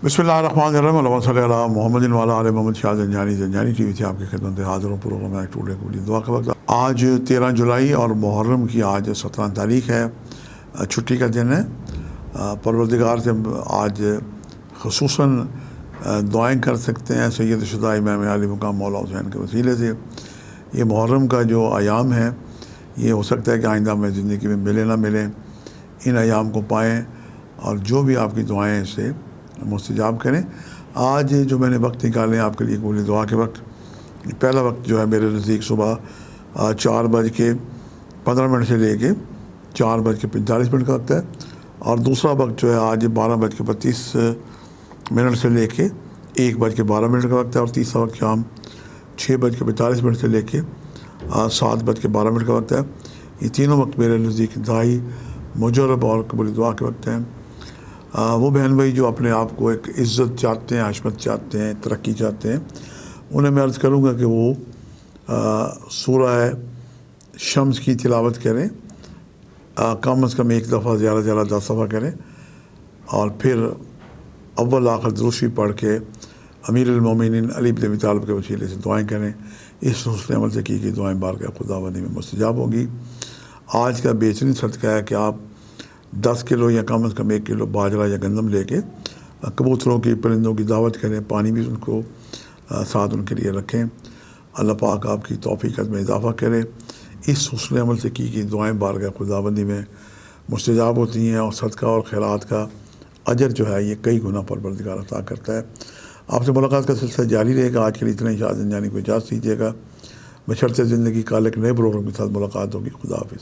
बिस्मिल्लाहिर्रहमानिर्रहीम अल्लाहुम्मा सल्लि अला मुहम्मदिन व अला आलि मुहम्मद। शाह ज़ंजानी टीवी से आपकी खिदमत में हाज़िर हूँ। प्रोग्राम है टुडे की दुआ का वक्त। आज 13 जुलाई और मुहर्रम की आज 17 तारीख है, छुट्टी का दिन है। परवरदिगार से आज ख़ुसूसन दुआएँ कर सकते हैं सैयद शुदा इमाम अली मुक़ाम मौला हुसैन के वसीले से। ये मुहर्रम का जो अयाम है, ये हो सकता है कि आइंदा में ज़िंदगी में मिले ना मिले, इन अयाम को पाएँ और जो भी आपकी दुआएँ से मुस्तजाब करें। आज जो मैंने वक्त निकाले आपके लिए कबूल दुआ के वक्त, पहला वक्त जो है मेरे नज़दीक सुबह 4:15 से लेके 4:45 का वक्त है, और दूसरा वक्त जो है आज 12:32 से लेके 1:12 का वक्त है, और तीसरा वक्त शाम 6:45 से लेके 7:12 का वक्त है। ये तीनों वक्त मेरे नज़दीक इंतहाई मुजरब और कबूल दुआ के वक्त हैं। वो बहन भाई जो अपने आप को एक इज़्ज़त चाहते हैं, हशमत चाहते हैं, तरक्की चाहते हैं, उन्हें मैं अर्ज़ करूँगा कि वो सूरह शम्स की तिलावत करें, कम अज़ कम एक दफ़ा, ज़्यादा से ज़्यादा 10 दफ़ा करें, और फिर अव्वल आखिर दुरूशी पढ़ के अमीरुल मोमिनीन अली इब्न अबी तालिब के वसीले से दुआएँ करें। इस हुस्न अमल से की गई दुआएँ बारगाह खुदावंदी में मुस्तजाब होगी। आज का बेहतरीन सदका है कि आप 10 किलो या कम अज़ कम 1 किलो बाजरा या गंदम लेके कबूतरों की, परिंदों की दावत करें, पानी भी उनको साथ उनके लिए रखें। अल्लाह पाक आपकी तौफीक़त में इजाफ़ा करे। इस हुस्न अमल से की गई दुआएँ बारगाह खुदावंदी में मुस्तजाब होती हैं, और सदका और खैरात का अजर जो है ये कई गुना परवरदिगार अता करता है। आपसे मुलाकात का सिलसिला जारी रहेगा। आज के लिए इतना ही। शाह ज़ंजानी को इजाज़त दीजिएगा। बशर्ते ज़िंदगी का एक नए प्रोग्राम के साथ मुलाकात होगी। खुदा हाफ़िज़।